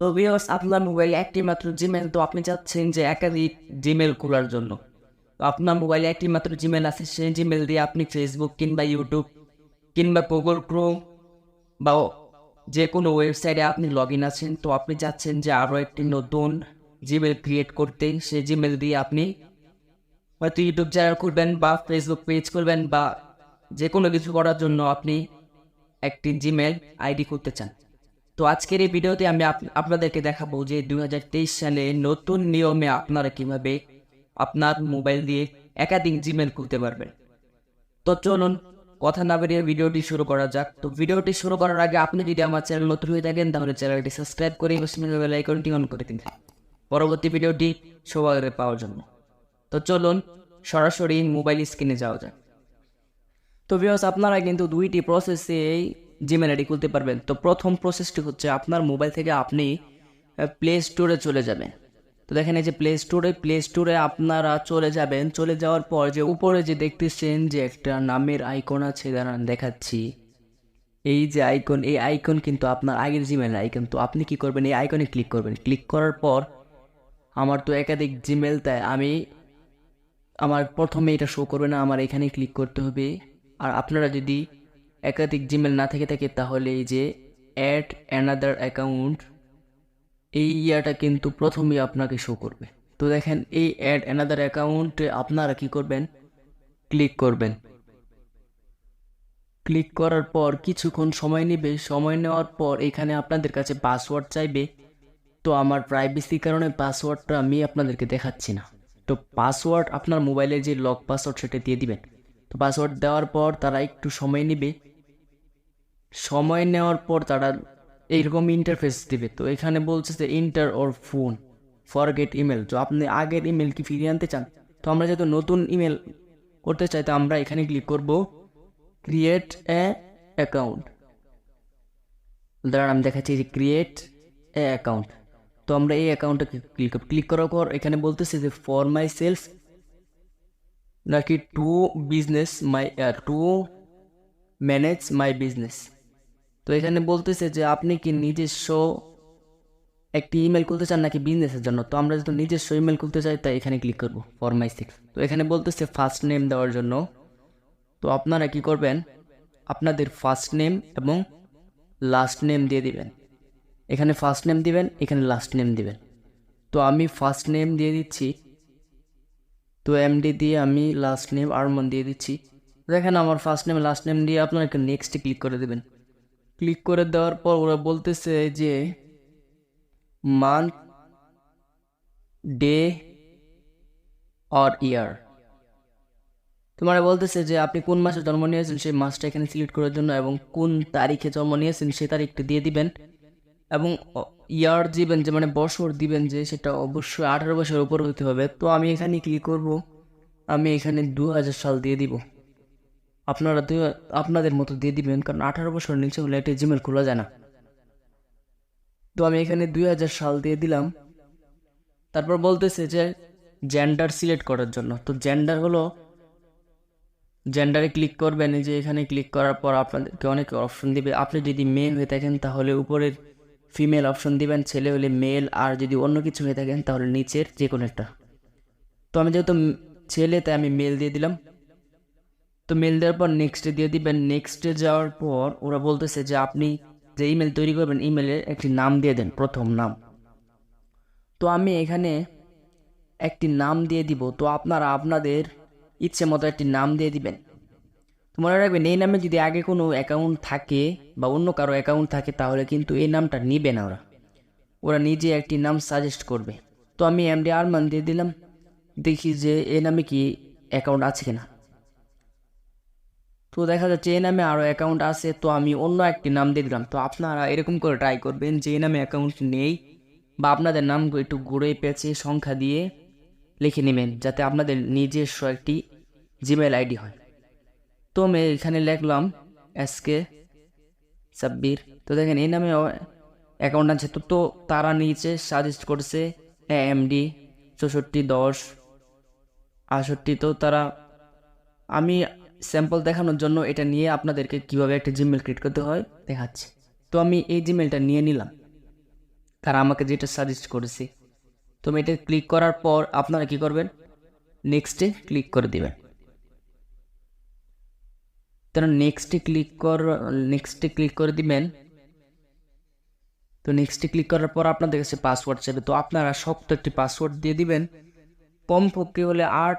তো ভিউয়ার্স, আপনার মোবাইলে একটি মাত্র জিমেল, তো আপনি চাচ্ছেন যে একাধিক জিমেল খোলার জন্য। তো আপনার মোবাইলে একটি মাত্র জিমেল আছে, সেই জিমেল দিয়ে আপনি ফেসবুক কিংবা ইউটিউব কিংবা গুগল ক্রোম বা যে কোনো ওয়েবসাইটে আপনি লগ ইন আছেন। তো আপনি চাচ্ছেন যে আরও একটি নতুন জিমেল ক্রিয়েট করতে। সেই জিমেল দিয়ে আপনি হয়তো ইউটিউব চ্যানেল খুলবেন বা ফেসবুক পেজ খুলবেন বা যে কোনো কিছু করার জন্য আপনি একটি জিমেল আইডি করতে চান। তো আজকের এই ভিডিওতে আমি আপনাদেরকে দেখাবো যে 2023 সালে নতুন নিয়মে আপনারা কিভাবে আপনার মোবাইল দিয়ে একাধিক জিমেল খুলতে পারবেন। তো চলুন কথা না বেরিয়ে ভিডিওটি শুরু করা যাক। তো ভিডিওটি শুরু করার আগে আপনি যদি আমার চ্যানেল নতুন হয়ে থাকেন তাহলে চ্যানেলটি সাবস্ক্রাইব করে বেল আইকনটি অন করে দিন পরবর্তী ভিডিওটি সবার আগে পাওয়ার জন্য। তো চলুন সরাসরি মোবাইল স্ক্রিনে যাওয়া যাক। তো ভিউয়ার্স, আপনারা কিন্তু দুইটি প্রসেসে জিমেল আইডি খুলতে পারবেন। তো প্রথম প্রসেসটি হচ্ছে আপনার মোবাইল থেকে আপনি প্লে স্টোরে চলে যাবেন। তো দেখেন এই যে প্লে স্টোরে আপনারা চলে যাবেন। চলে যাওয়ার পর যে উপরে যে দেখতেছেন যে একটা নামের আইকন আছে, দাঁড়ান দেখাচ্ছি। এই যে আইকন, এই আইকন কিন্তু আপনার আগের জিমেল আইকন। তো আপনি কি করবেন, এই আইকনে ক্লিক করবেন। ক্লিক করার পর আমার তো একাধিক জিমেল, তাই আমার প্রথমে এটা শো করবে না, আমার এখানে ক্লিক করতে হবে। আর আপনারা যদি একাধিক জিমেল না থেকে থাকে তাহলে এই যে অ্যাড অ্যানাদার অ্যাকাউন্ট, এই ইয়াটা কিন্তু প্রথমেই আপনাকে শো করবে। তো দেখেন এই অ্যাড অ্যানাদার অ্যাকাউন্টে আপনারা কি করবেন, ক্লিক করবেন। ক্লিক করার পর কিছুক্ষণ সময় নেবে। সময় নেওয়ার পর এখানে আপনাদের কাছে পাসওয়ার্ড চাইবে। তো আমার প্রাইভেসির কারণে পাসওয়ার্ডটা আমি আপনাদেরকে দেখাচ্ছি না। তো পাসওয়ার্ড আপনার মোবাইলে যে লক পাসওয়ার্ড সেটা দিয়ে দিবেন। তো পাসওয়ার্ড দেওয়ার পর তারা একটু সময় নেবে। সময় নেওয়ার পর তারা এইরকম ইন্টারফেস দিবে। তো এখানে বলছে যে ইন্টার ওর ফোন ফরগেট ইমেল। তো আপনি আগের ইমেল কি ফিরিয়ে আনতে চান? তো আমরা যেহেতু নতুন ইমেল করতে চাই, তো আমরা এখানে ক্লিক করব ক্রিয়েট এ অ্যাকাউন্ট। দাঁড়ান আমি দেখাচ্ছি যে ক্রিয়েট এ অ্যাকাউন্ট। তো আমরা এই অ্যাকাউন্টে ক্লিক করার পর এখানে বলতেছে যে ফর মাই সেলফ নাকি to business my to manage my business. তো এখানে বলতেছে যে আপনি কি নিজস্ব একটি ইমেল খুলতে চান নাকি বিজনেসের জন্য। তো আমরা যেহেতু নিজস্ব ইমেল খুলতে চাই তাই এখানে ক্লিক করব ফর মাই সেলফ। তো এখানে বলতেছে ফার্স্ট নেম দেওয়ার জন্য। তো আপনারা কি করবেন, আপনাদের ফার্স্ট নেম এবং লাস্ট নেম দিয়ে দিবেন। এখানে ফার্স্ট নেম দিবেন, এখানে লাস্ট নেম দিবেন। তো আমি ফার্স্ট নেম দিয়ে দিচ্ছি, তো এমডি দিয়ে আমি লাস্ট নেম আরমান দিয়ে দিচ্ছি। দেখেন আমার ফার্স্ট নেম লাস্ট নেম দিয়ে আপনারা একটা নেক্সটে ক্লিক করে দেবেন। ক্লিক করে দেওয়ার পর ওরা বলতেছে যে মান্থ, ডে অর ইয়ার। তোমার বলতেছে যে আপনি কোন মাসে জন্ম নিয়েছেন সেই মাসটা এখানে সিলেক্ট করার জন্য, এবং কোন তারিখে জন্ম নিয়েছেন সেই তারিখটা দিয়ে দিবেন। এবং ইয়ার দিবেন যে মানে বছর দিবেন যে সেটা অবশ্যই 18 বছরের উপর হতে হবে। তো আমি এখানে ক্লিক করব, আমি এখানে 2000 সাল দিয়ে দিব। আপনারা আপনাদের মতো দিয়ে দিবেন, কারণ 18 বছর নিচে হলে একটা জিমেল খোলা যায় না। তো আমি এখানে 2000 সাল দিয়ে দিলাম। তারপর বলতেছে যে জেন্ডার সিলেক্ট করার জন্য। তো জেন্ডার হলো, জেন্ডারে ক্লিক করবেন। এই যে এখানে ক্লিক করার পর আপনাদেরকে অনেক অপশন দিবে। আপনি যদি মেল হয়ে থাকেন তাহলে উপরের ফিমেল অপশন দিবেন, ছেলে হলে মেল, আর যদি অন্য কিছু হয়ে থাকেন তাহলে নিচের যে কোনো একটা। তো আমি যেহেতু ছেলে তাই আমি মেল দিয়ে দিলাম। তো মেল দেওয়ার পর নেক্সটে দিয়ে দিবেন। নেক্সটে যাওয়ার পর ওরা বলতেছে যে আপনি যে ইমেল তৈরি করবেন ইমেলের একটি নাম দিয়ে দেন, প্রথম নাম। তো আমি এখানে একটি নাম দিয়ে দিব। তো আপনারা আপনাদের ইচ্ছে মতো একটি নাম দিয়ে দিবেন। তো মনে রাখবেন এই নামে যদি আগে কোনো অ্যাকাউন্ট থাকে বা অন্য কারো অ্যাকাউন্ট থাকে তাহলে কিন্তু এই নামটা নিবে না, ওরা নিজে একটি নাম সাজেস্ট করবে। তো আমি এমডি আরমান দিয়ে দিলাম, দেখি যে এই নামে কি অ্যাকাউন্ট আছে কিনা। তো দেখা যাচ্ছে এই নামে আরও অ্যাকাউন্ট আছে, তো আমি অন্য একটি নাম দিয়ে দিলাম। তো আপনারা এরকম করে ট্রাই করবেন যে এই নামে অ্যাকাউন্ট নেই, বা আপনাদের নাম একটু ঘুরে পেঁচে সংখ্যা দিয়ে লিখে নেবেন যাতে আপনাদের নিজস্ব একটি জিমেল আইডি হয়। তো আমি এখানে লিখলাম এসকে সাব্বির। তো দেখেন এই নামে অ্যাকাউন্ট আছে। তো তারা নিচে সাজেস্ট করছে এমডি 641068। তো তারা, আমি স্যাম্পল দেখানোর জন্য এটা নিয়ে আপনাদেরকে কিভাবে একটা জিমেল ক্রিয়েট করতে হয় দেখাচ্ছি। তো আমি এই জিমেলটা নিয়ে নিলাম। তারা আমাকে যেটা সাজেস্ট করেছে। তো আমি এটা ক্লিক করার পর আপনারা কি করবেন, নেক্সটে ক্লিক করে দিবেন। তারা নেক্সটে ক্লিক করে দিবেন। তো নেক্সটে ক্লিক করার পর আপনাদের কাছে পাসওয়ার্ড চাইবে। তো আপনারা শক্ত একটি পাসওয়ার্ড দিয়ে দিবেন, কমপক্ষে হলে 8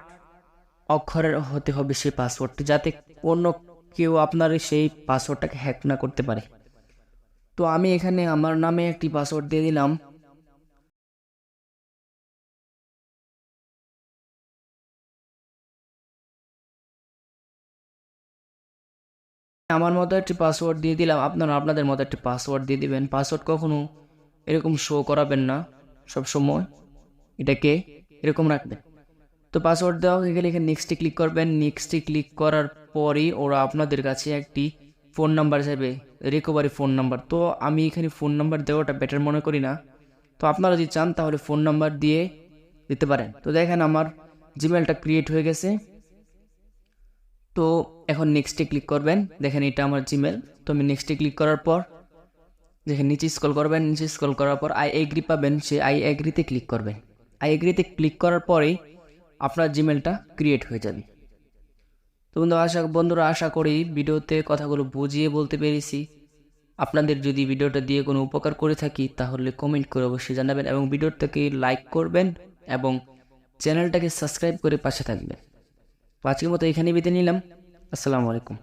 অক্ষরের হতে হবে সেই পাসওয়ার্ডটি, যাতে অন্য কেউ আপনার সেই পাসওয়ার্ডটাকে হ্যাক না করতে পারে। তো আমি এখানে আমার নামে একটি পাসওয়ার্ড দিয়ে দিলাম। আমার মতো একটি পাসওয়ার্ড দিয়ে দিলাম, আপনারা আপনাদের মতো একটি পাসওয়ার্ড দিয়ে দিবেন। পাসওয়ার্ড কখনো এরকম শো করাবেন না, সব সময় এটাকে এরকম রাখবেন। তো পাসওয়ার্ড দেওয়া হয়ে গেলে এখানে নেক্সটে ক্লিক করবেন। নেক্সটে ক্লিক করার পরই ওরা আপনাদের কাছে একটি ফোন নাম্বার চাইবে, রিকভারি ফোন নাম্বার। তো আমি এখানে ফোন নাম্বার দেওয়াটা বেটার মনে করি না। তো আপনারা যদি চান তাহলে ফোন নাম্বার দিয়ে দিতে পারেন। তো দেখেন আমার জিমেলটা ক্রিয়েট হয়ে গেছে। তো এখন নেক্সটে ক্লিক করবেন, দেখেন এটা আমার জিমেল। তো আমি নেক্সটে ক্লিক করার পর দেখেন নিচে স্ক্রল করবেন, নিচে স্ক্রল করার পর আই এগ্রি পাবেন, সেই আই এগ্রিতে ক্লিক করবেন। আই এগ্রিতে ক্লিক করার পরেই আপনার জিমেলটা ক্রিয়েট হয়ে যাবে। তো বন্ধুরা আশা করি ভিডিওতে কথাগুলো বুঝিয়ে বলতে পেরেছি। আপনাদের যদি ভিডিওটা দিয়ে কোনো উপকার করে থাকি তাহলে কমেন্ট করে অবশ্যই জানাবেন, এবং ভিডিওটাকে লাইক করবেন এবং চ্যানেলটাকে সাবস্ক্রাইব করে পাশে থাকবেন। আজকের মতো এখানেই বিদায় নিলাম। আসসালামু আলাইকুম।